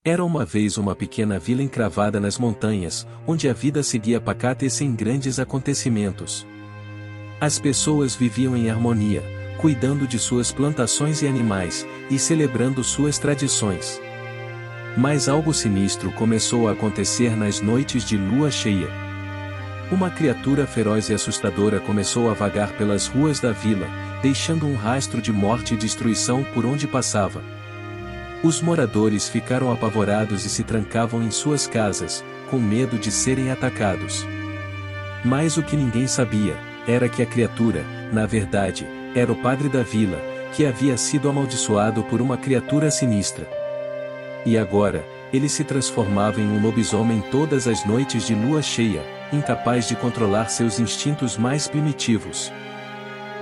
Era uma vez uma pequena vila encravada nas montanhas, onde a vida seguia pacata e sem grandes acontecimentos. As pessoas viviam em harmonia, cuidando de suas plantações e animais, e celebrando suas tradições. Mas algo sinistro começou a acontecer nas noites de lua cheia. Uma criatura feroz e assustadora começou a vagar pelas ruas da vila, deixando um rastro de morte e destruição por onde passava. Os moradores ficaram apavorados e se trancavam em suas casas, com medo de serem atacados. Mas o que ninguém sabia, era que a criatura, na verdade, era o padre da vila, que havia sido amaldiçoado por uma criatura sinistra. E agora, ele se transformava em um lobisomem todas as noites de lua cheia, incapaz de controlar seus instintos mais primitivos.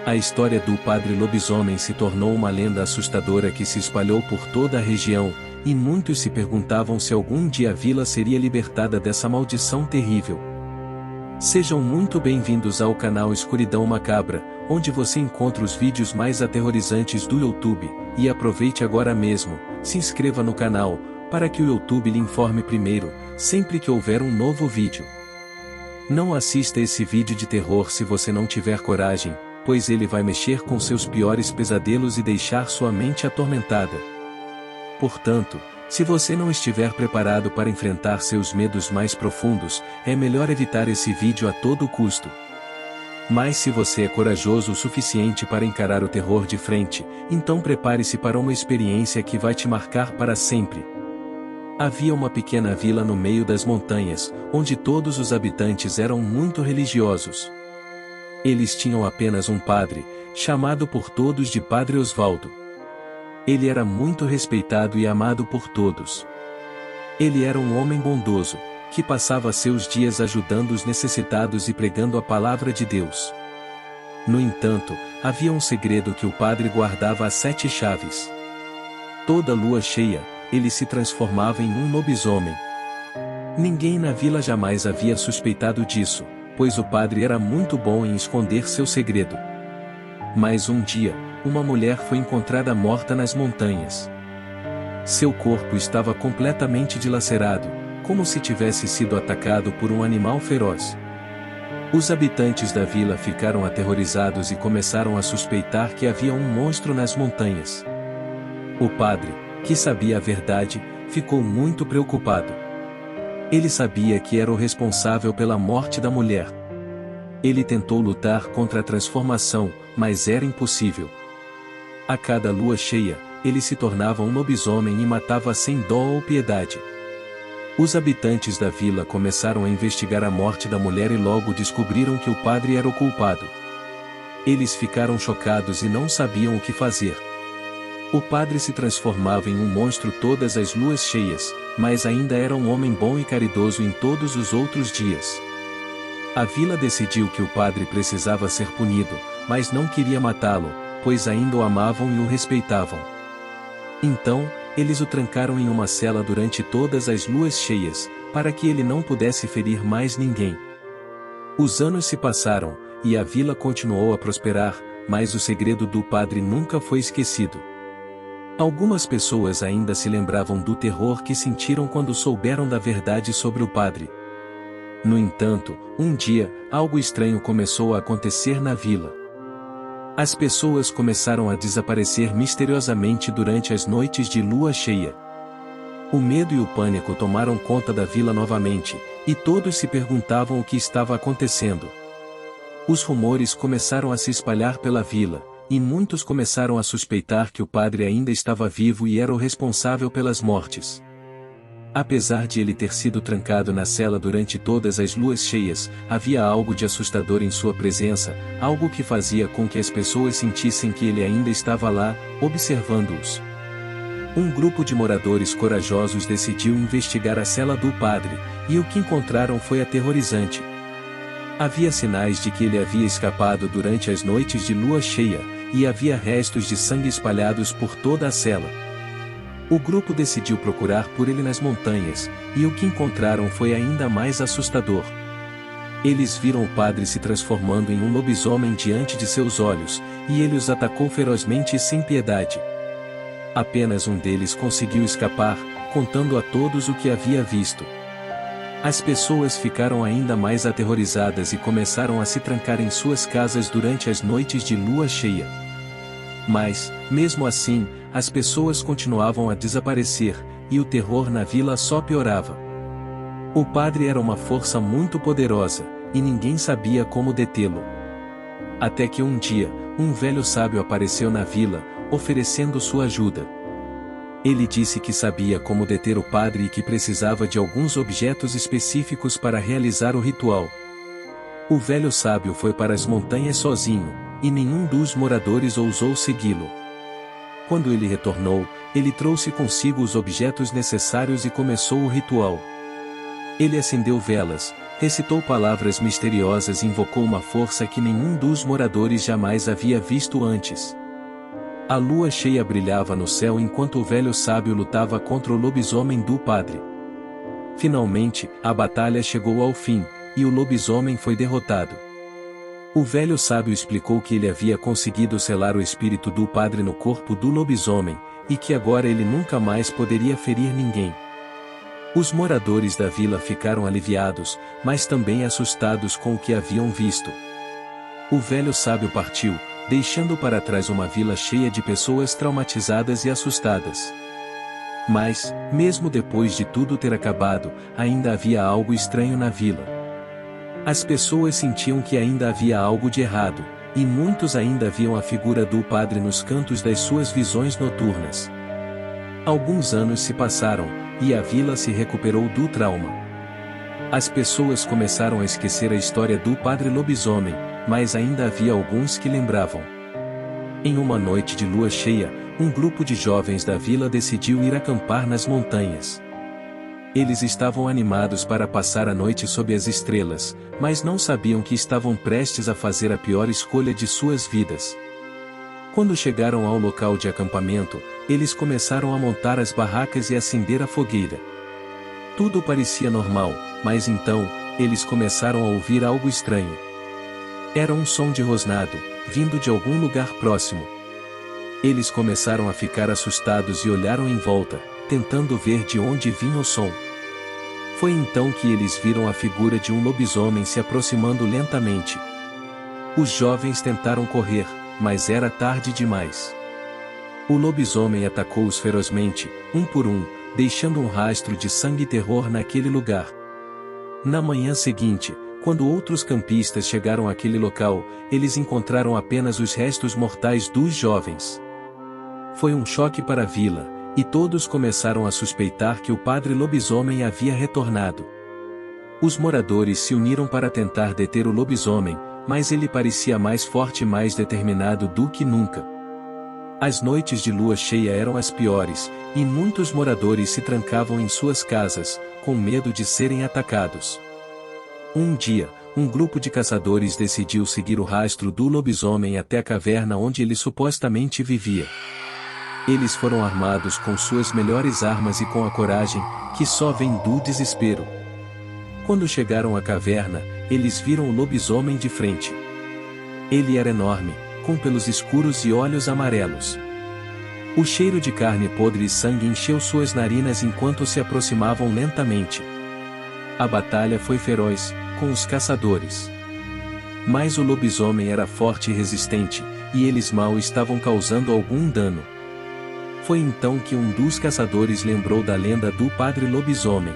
A história do padre lobisomem se tornou uma lenda assustadora que se espalhou por toda a região, e muitos se perguntavam se algum dia a vila seria libertada dessa maldição terrível. Sejam muito bem-vindos ao canal Escuridão Macabra, onde você encontra os vídeos mais aterrorizantes do YouTube, e aproveite agora mesmo, se inscreva no canal, para que o YouTube lhe informe primeiro, sempre que houver um novo vídeo. Não assista esse vídeo de terror se você não tiver coragem, pois ele vai mexer com seus piores pesadelos e deixar sua mente atormentada. Portanto, se você não estiver preparado para enfrentar seus medos mais profundos, é melhor evitar esse vídeo a todo custo. Mas se você é corajoso o suficiente para encarar o terror de frente, então prepare-se para uma experiência que vai te marcar para sempre. Havia uma pequena vila no meio das montanhas, onde todos os habitantes eram muito religiosos. Eles tinham apenas um padre, chamado por todos de Padre Osvaldo. Ele era muito respeitado e amado por todos. Ele era um homem bondoso, que passava seus dias ajudando os necessitados e pregando a palavra de Deus. No entanto, havia um segredo que o padre guardava às 7 chaves. Toda lua cheia, ele se transformava em um lobisomem. Ninguém na vila jamais havia suspeitado disso, pois o padre era muito bom em esconder seu segredo. Mas um dia, uma mulher foi encontrada morta nas montanhas. Seu corpo estava completamente dilacerado, como se tivesse sido atacado por um animal feroz. Os habitantes da vila ficaram aterrorizados e começaram a suspeitar que havia um monstro nas montanhas. O padre, que sabia a verdade, ficou muito preocupado. Ele sabia que era o responsável pela morte da mulher. Ele tentou lutar contra a transformação, mas era impossível. A cada lua cheia, ele se tornava um lobisomem e matava sem dó ou piedade. Os habitantes da vila começaram a investigar a morte da mulher e logo descobriram que o padre era o culpado. Eles ficaram chocados e não sabiam o que fazer. O padre se transformava em um monstro todas as luas cheias, mas ainda era um homem bom e caridoso em todos os outros dias. A vila decidiu que o padre precisava ser punido, mas não queria matá-lo, pois ainda o amavam e o respeitavam. Então, eles o trancaram em uma cela durante todas as luas cheias, para que ele não pudesse ferir mais ninguém. Os anos se passaram, e a vila continuou a prosperar, mas o segredo do padre nunca foi esquecido. Algumas pessoas ainda se lembravam do terror que sentiram quando souberam da verdade sobre o padre. No entanto, um dia, algo estranho começou a acontecer na vila. As pessoas começaram a desaparecer misteriosamente durante as noites de lua cheia. O medo e o pânico tomaram conta da vila novamente, e todos se perguntavam o que estava acontecendo. Os rumores começaram a se espalhar pela vila, e muitos começaram a suspeitar que o padre ainda estava vivo e era o responsável pelas mortes. Apesar de ele ter sido trancado na cela durante todas as luas cheias, havia algo de assustador em sua presença, algo que fazia com que as pessoas sentissem que ele ainda estava lá, observando-os. Um grupo de moradores corajosos decidiu investigar a cela do padre, e o que encontraram foi aterrorizante. Havia sinais de que ele havia escapado durante as noites de lua cheia, e havia restos de sangue espalhados por toda a cela. O grupo decidiu procurar por ele nas montanhas, e o que encontraram foi ainda mais assustador. Eles viram o padre se transformando em um lobisomem diante de seus olhos, e ele os atacou ferozmente e sem piedade. Apenas um deles conseguiu escapar, contando a todos o que havia visto. As pessoas ficaram ainda mais aterrorizadas e começaram a se trancar em suas casas durante as noites de lua cheia. Mas, mesmo assim, as pessoas continuavam a desaparecer, e o terror na vila só piorava. O padre era uma força muito poderosa, e ninguém sabia como detê-lo. Até que um dia, um velho sábio apareceu na vila, oferecendo sua ajuda. Ele disse que sabia como deter o padre e que precisava de alguns objetos específicos para realizar o ritual. O velho sábio foi para as montanhas sozinho, e nenhum dos moradores ousou segui-lo. Quando ele retornou, ele trouxe consigo os objetos necessários e começou o ritual. Ele acendeu velas, recitou palavras misteriosas e invocou uma força que nenhum dos moradores jamais havia visto antes. A lua cheia brilhava no céu enquanto o velho sábio lutava contra o lobisomem do padre. Finalmente, a batalha chegou ao fim, e o lobisomem foi derrotado. O velho sábio explicou que ele havia conseguido selar o espírito do padre no corpo do lobisomem, e que agora ele nunca mais poderia ferir ninguém. Os moradores da vila ficaram aliviados, mas também assustados com o que haviam visto. O velho sábio partiu, deixando para trás uma vila cheia de pessoas traumatizadas e assustadas. Mas, mesmo depois de tudo ter acabado, ainda havia algo estranho na vila. As pessoas sentiam que ainda havia algo de errado, e muitos ainda viam a figura do padre nos cantos das suas visões noturnas. Alguns anos se passaram, e a vila se recuperou do trauma. As pessoas começaram a esquecer a história do padre lobisomem, mas ainda havia alguns que lembravam. Em uma noite de lua cheia, um grupo de jovens da vila decidiu ir acampar nas montanhas. Eles estavam animados para passar a noite sob as estrelas, mas não sabiam que estavam prestes a fazer a pior escolha de suas vidas. Quando chegaram ao local de acampamento, eles começaram a montar as barracas e acender a fogueira. Tudo parecia normal, mas então, eles começaram a ouvir algo estranho. Era um som de rosnado, vindo de algum lugar próximo. Eles começaram a ficar assustados e olharam em volta, tentando ver de onde vinha o som. Foi então que eles viram a figura de um lobisomem se aproximando lentamente. Os jovens tentaram correr, mas era tarde demais. O lobisomem atacou-os ferozmente, um por um, deixando um rastro de sangue e terror naquele lugar. Na manhã seguinte, quando outros campistas chegaram àquele local, eles encontraram apenas os restos mortais dos jovens. Foi um choque para a vila, e todos começaram a suspeitar que o padre lobisomem havia retornado. Os moradores se uniram para tentar deter o lobisomem, mas ele parecia mais forte e mais determinado do que nunca. As noites de lua cheia eram as piores, e muitos moradores se trancavam em suas casas, com medo de serem atacados. Um dia, um grupo de caçadores decidiu seguir o rastro do lobisomem até a caverna onde ele supostamente vivia. Eles foram armados com suas melhores armas e com a coragem, que só vem do desespero. Quando chegaram à caverna, eles viram o lobisomem de frente. Ele era enorme, com pelos escuros e olhos amarelos. O cheiro de carne podre e sangue encheu suas narinas enquanto se aproximavam lentamente. A batalha foi feroz, com os caçadores. Mas o lobisomem era forte e resistente, e eles mal estavam causando algum dano. Foi então que um dos caçadores lembrou da lenda do padre lobisomem.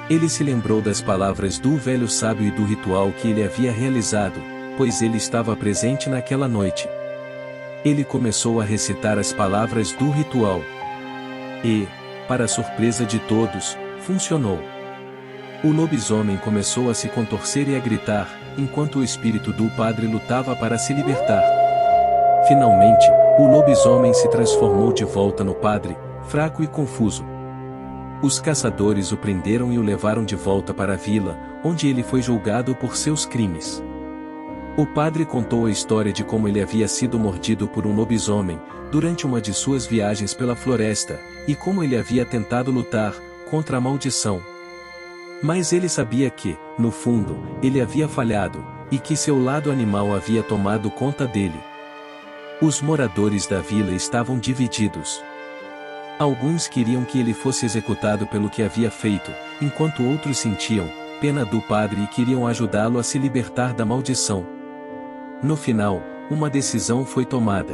Ele se lembrou das palavras do velho sábio e do ritual que ele havia realizado, pois ele estava presente naquela noite. Ele começou a recitar as palavras do ritual. E, para surpresa de todos, funcionou. O lobisomem começou a se contorcer e a gritar, enquanto o espírito do padre lutava para se libertar. Finalmente, o lobisomem se transformou de volta no padre, fraco e confuso. Os caçadores o prenderam e o levaram de volta para a vila, onde ele foi julgado por seus crimes. O padre contou a história de como ele havia sido mordido por um lobisomem, durante uma de suas viagens pela floresta, e como ele havia tentado lutar contra a maldição. Mas ele sabia que, no fundo, ele havia falhado, e que seu lado animal havia tomado conta dele. Os moradores da vila estavam divididos. Alguns queriam que ele fosse executado pelo que havia feito, enquanto outros sentiam pena do padre e queriam ajudá-lo a se libertar da maldição. No final, uma decisão foi tomada.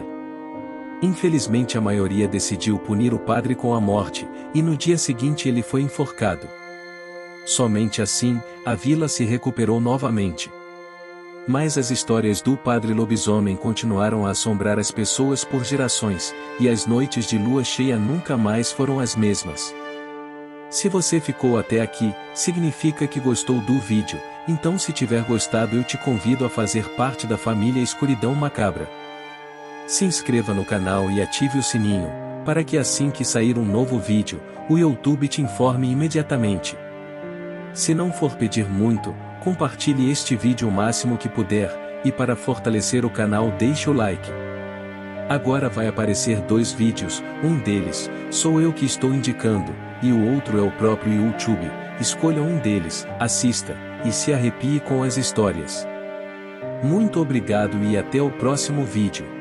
Infelizmente a maioria decidiu punir o padre com a morte, e no dia seguinte ele foi enforcado. Somente assim, a vila se recuperou novamente. Mas as histórias do padre lobisomem continuaram a assombrar as pessoas por gerações, e as noites de lua cheia nunca mais foram as mesmas. Se você ficou até aqui, significa que gostou do vídeo, então se tiver gostado eu te convido a fazer parte da família Escuridão Macabra. Se inscreva no canal e ative o sininho, para que assim que sair um novo vídeo, o YouTube te informe imediatamente. Se não for pedir muito, compartilhe este vídeo o máximo que puder, e para fortalecer o canal deixe o like. Agora vai aparecer 2 vídeos, um deles, sou eu que estou indicando, e o outro é o próprio YouTube. Escolha um deles, assista, e se arrepie com as histórias. Muito obrigado e até o próximo vídeo.